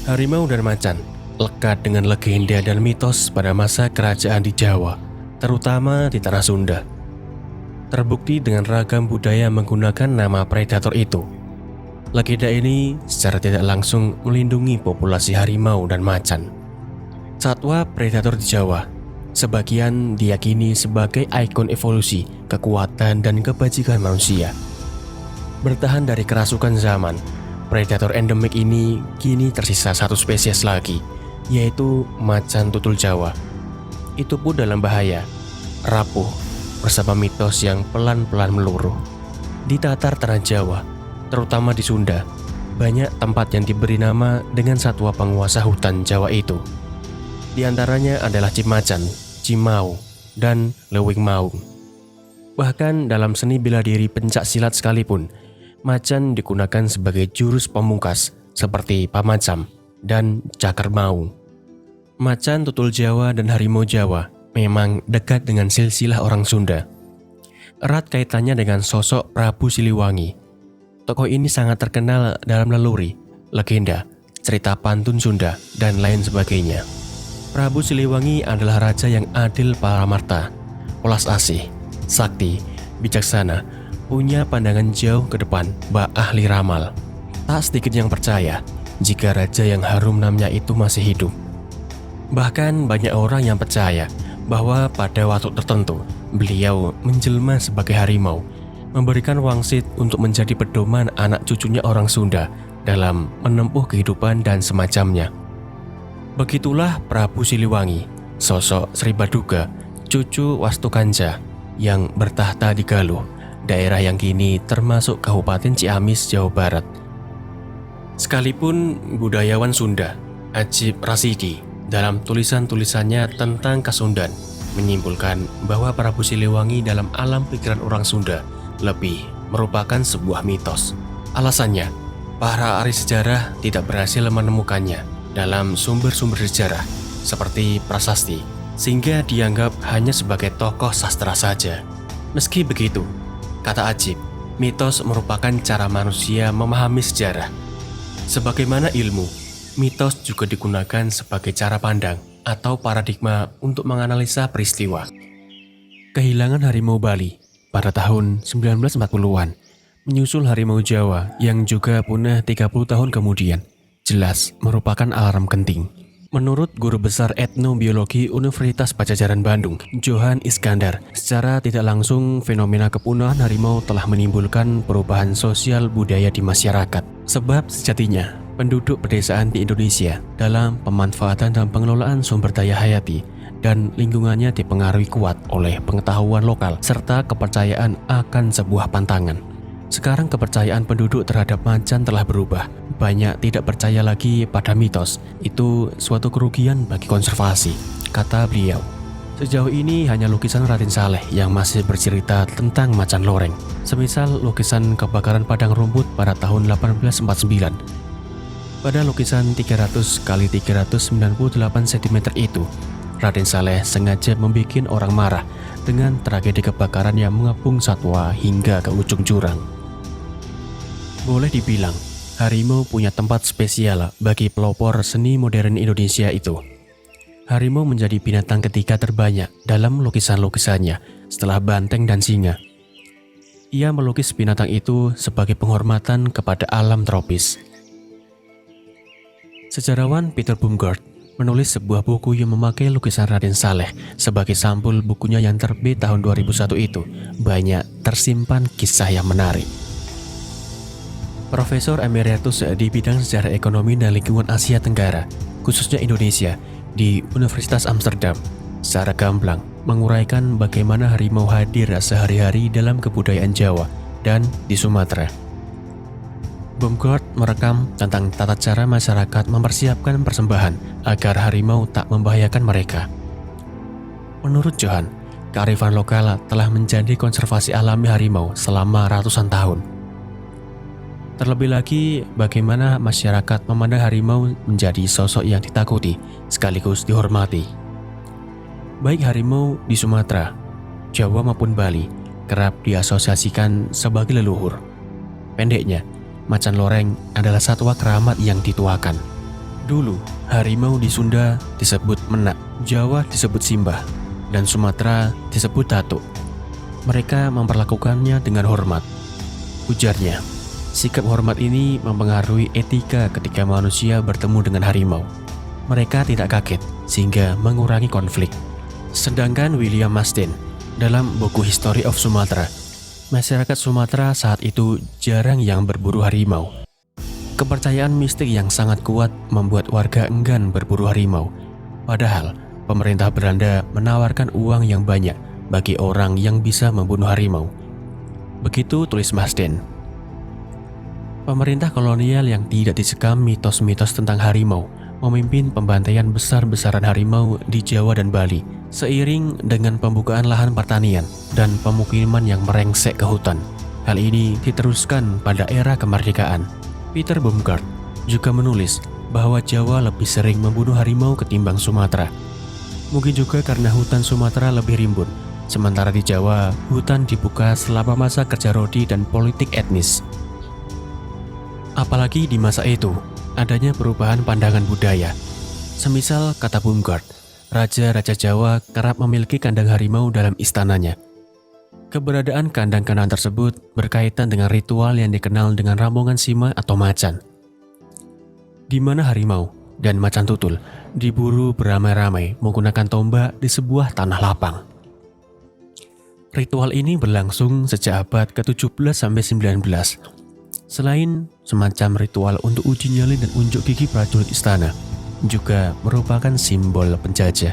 Harimau dan macan lekat dengan legenda dan mitos pada masa kerajaan di Jawa, terutama di tanah Sunda. Terbukti dengan ragam budaya menggunakan nama predator itu. Legenda ini secara tidak langsung melindungi populasi harimau dan macan. Satwa predator di Jawa sebagian diyakini sebagai ikon evolusi, kekuatan, dan kebajikan manusia. Bertahan dari kerasukan zaman, predator endemik ini kini tersisa satu spesies lagi, yaitu macan tutul Jawa. Itu pun dalam bahaya, rapuh, bersama mitos yang pelan-pelan meluruh. Di tatar tanah Jawa, terutama di Sunda, banyak tempat yang diberi nama dengan satwa penguasa hutan Jawa itu. Di antaranya adalah Cimacan, Cimau, dan Leuwing Maung. Bahkan dalam seni bela diri pencak silat sekalipun, macan digunakan sebagai jurus pamungkas seperti pamacam dan cakar maung. Macan tutul Jawa dan harimau Jawa memang dekat dengan silsilah orang Sunda. Erat kaitannya dengan sosok Prabu Siliwangi. Tokoh ini sangat terkenal dalam naluri, legenda, cerita pantun Sunda, dan lain sebagainya. Prabu Siliwangi adalah raja yang adil paramarta, welas asih, sakti, bijaksana, punya pandangan jauh ke depan, bak ahli ramal. Tak sedikit yang percaya jika raja yang harum namanya itu masih hidup. Bahkan banyak orang yang percaya bahwa pada waktu tertentu beliau menjelma sebagai harimau, memberikan wangsit untuk menjadi pedoman anak cucunya orang Sunda dalam menempuh kehidupan dan semacamnya. Begitulah Prabu Siliwangi, sosok Sri Baduga, cucu Wastukanja, yang bertahta di Galuh, daerah yang kini termasuk Kabupaten Ciamis, Jawa Barat. Sekalipun budayawan Sunda, Ajib Rasidi, dalam tulisan-tulisannya tentang Kasundan, menyimpulkan bahwa Prabu Siliwangi dalam alam pikiran orang Sunda lebih merupakan sebuah mitos. Alasannya, para ahli sejarah tidak berhasil menemukannya dalam sumber-sumber sejarah seperti prasasti, sehingga dianggap hanya sebagai tokoh sastra saja. Meski begitu, kata Ajib, mitos merupakan cara manusia memahami sejarah. Sebagaimana ilmu, mitos juga digunakan sebagai cara pandang atau paradigma untuk menganalisa peristiwa. Kehilangan harimau Bali pada tahun 1940-an, menyusul harimau Jawa yang juga punah 30 tahun kemudian, jelas merupakan alarm genting. Menurut Guru Besar Etnobiologi Universitas Padjadjaran Bandung, Johan Iskandar, secara tidak langsung fenomena kepunahan harimau telah menimbulkan perubahan sosial budaya di masyarakat. Sebab sejatinya, penduduk pedesaan di Indonesia dalam pemanfaatan dan pengelolaan sumber daya hayati dan lingkungannya dipengaruhi kuat oleh pengetahuan lokal serta kepercayaan akan sebuah pantangan. Sekarang kepercayaan penduduk terhadap macan telah berubah. Banyak tidak percaya lagi pada mitos. Itu suatu kerugian bagi konservasi, kata beliau. Sejauh ini hanya lukisan Raden Saleh yang masih bercerita tentang macan loreng. Semisal lukisan kebakaran padang rumput pada tahun 1849. Pada lukisan 300 x 398 cm itu, Raden Saleh sengaja membuat orang marah dengan tragedi kebakaran yang mengepung satwa hingga ke ujung jurang. Boleh dibilang, harimau punya tempat spesial bagi pelopor seni modern Indonesia itu. Harimau menjadi binatang ketiga terbanyak dalam lukisan-lukisannya setelah banteng dan singa. Ia melukis binatang itu sebagai penghormatan kepada alam tropis. Sejarawan Peter Bumgard menulis sebuah buku yang memakai lukisan Raden Saleh sebagai sampul bukunya yang terbit tahun 2001 itu. Banyak tersimpan kisah yang menarik. Profesor Emeritus di bidang sejarah ekonomi dan lingkungan Asia Tenggara, khususnya Indonesia, di Universitas Amsterdam, secara gamblang menguraikan bagaimana harimau hadir sehari-hari dalam kebudayaan Jawa dan di Sumatera. Bumgard merekam tentang tata cara masyarakat mempersiapkan persembahan agar harimau tak membahayakan mereka. Menurut Johan, kearifan lokal telah menjadi konservasi alami harimau selama ratusan tahun. Terlebih lagi, bagaimana masyarakat memandang harimau menjadi sosok yang ditakuti sekaligus dihormati. Baik harimau di Sumatera, Jawa maupun Bali kerap diasosiasikan sebagai leluhur. Pendeknya, macan loreng adalah satwa keramat yang dituakan. Dulu, harimau di Sunda disebut menak, Jawa disebut simbah, dan Sumatera disebut datuk. Mereka memperlakukannya dengan hormat. Ujarnya, sikap hormat ini mempengaruhi etika ketika manusia bertemu dengan harimau. Mereka tidak kaget, sehingga mengurangi konflik. Sedangkan William Marsden, dalam buku History of Sumatra, masyarakat Sumatera saat itu jarang yang berburu harimau. Kepercayaan mistik yang sangat kuat membuat warga enggan berburu harimau. Padahal, pemerintah Belanda menawarkan uang yang banyak bagi orang yang bisa membunuh harimau. Begitu tulis Marsden. Pemerintah kolonial yang tidak dicekam mitos-mitos tentang harimau memimpin pembantaian besar-besaran harimau di Jawa dan Bali, seiring dengan pembukaan lahan pertanian dan pemukiman yang merengsek ke hutan. Hal ini diteruskan pada era kemerdekaan. Peter Baumgart juga menulis bahwa Jawa lebih sering membunuh harimau ketimbang Sumatera. Mungkin juga karena hutan Sumatera lebih rimbun, sementara di Jawa, hutan dibuka selama masa kerja rodi dan politik etnis. Apalagi di masa itu, adanya perubahan pandangan budaya. Semisal, kata Baumgart, raja-raja Jawa kerap memiliki kandang harimau dalam istananya. Keberadaan kandang-kandang tersebut berkaitan dengan ritual yang dikenal dengan Ramongan Sima atau Macan, di mana harimau dan macan tutul diburu beramai-ramai menggunakan tombak di sebuah tanah lapang. Ritual ini berlangsung sejak abad ke-17-19. Selain semacam ritual untuk uji nyali dan unjuk gigi prajurit istana, juga merupakan simbol penjajah.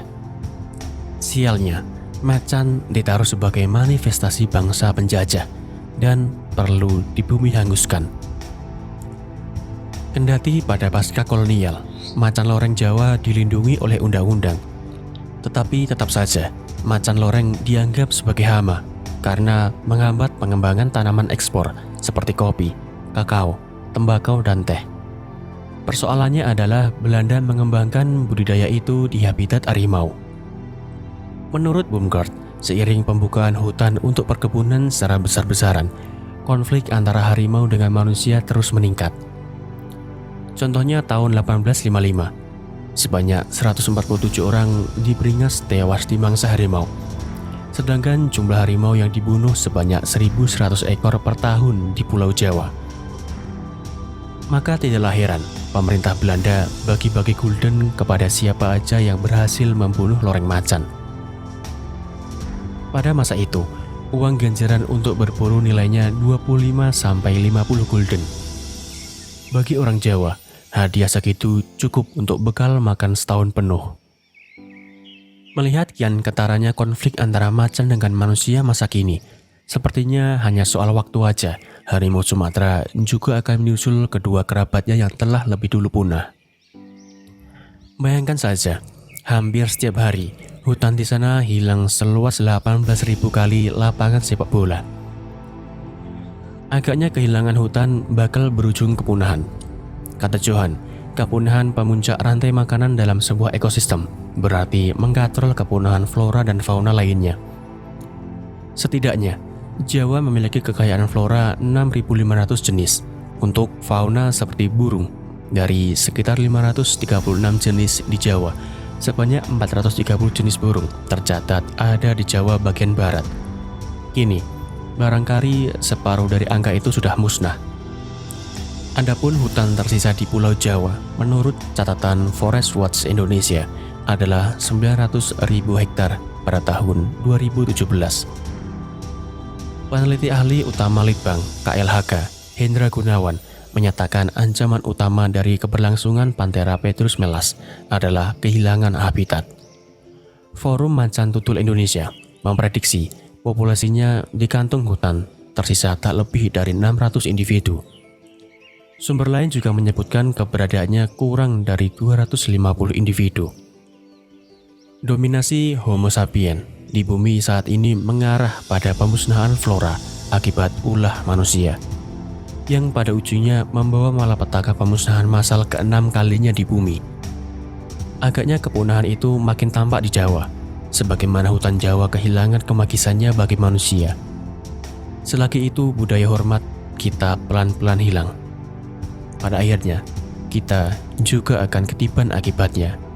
Sialnya, macan ditaruh sebagai manifestasi bangsa penjajah dan perlu dibumi hanguskan. Kendati pada pasca kolonial, macan loreng Jawa dilindungi oleh undang-undang, tetapi tetap saja macan loreng dianggap sebagai hama karena menghambat pengembangan tanaman ekspor seperti kopi, kakao, tembakau, dan teh. Persoalannya adalah Belanda mengembangkan budidaya itu di habitat harimau. Menurut Baumgart, seiring pembukaan hutan untuk perkebunan secara besar-besaran, konflik antara harimau dengan manusia terus meningkat. Contohnya tahun 1855, sebanyak 147 orang di Beringas tewas dimangsa harimau. Sedangkan jumlah harimau yang dibunuh sebanyak 1.100 ekor per tahun di Pulau Jawa. Maka tidaklah heran pemerintah Belanda bagi-bagi gulden kepada siapa aja yang berhasil membunuh loreng macan. Pada masa itu, uang ganjaran untuk berburu nilainya 25-50 gulden. Bagi orang Jawa, hadiah segitu cukup untuk bekal makan setahun penuh. Melihat kian ketaranya konflik antara macan dengan manusia masa kini, sepertinya hanya soal waktu aja harimau Sumatera juga akan menyusul kedua kerabatnya yang telah lebih dulu punah. Bayangkan saja, hampir setiap hari hutan di sana hilang seluas 18.000 kali lapangan sepak bola. Agaknya kehilangan hutan bakal berujung kepunahan. Kata Johan, kepunahan pemuncak rantai makanan dalam sebuah ekosistem berarti mengkatrol kepunahan flora dan fauna lainnya. Setidaknya, Jawa memiliki kekayaan flora 6.500 jenis. Untuk fauna seperti burung, dari sekitar 536 jenis di Jawa, sebanyak 430 jenis burung tercatat ada di Jawa bagian barat. Kini, barangkali separuh dari angka itu sudah musnah. Adapun hutan tersisa di Pulau Jawa, menurut catatan Forest Watch Indonesia, adalah 900.000 hektar pada tahun 2017. Peneliti ahli utama Litbang KLHK, Hendra Gunawan, menyatakan ancaman utama dari keberlangsungan Panthera petrus melas adalah kehilangan habitat. Forum Macan Tutul Indonesia memprediksi populasinya di kantung hutan tersisa tak lebih dari 600 individu. Sumber lain juga menyebutkan keberadaannya kurang dari 250 individu. Dominasi Homo sapiens di bumi saat ini mengarah pada pemusnahan flora akibat ulah manusia, yang pada ujungnya membawa malapetaka pemusnahan massal ke-6 kalinya di bumi. Agaknya kepunahan itu makin tampak di Jawa, sebagaimana hutan Jawa kehilangan kemagisannya bagi manusia. Selagi itu budaya hormat kita pelan-pelan hilang. Pada akhirnya, kita juga akan ketiban akibatnya.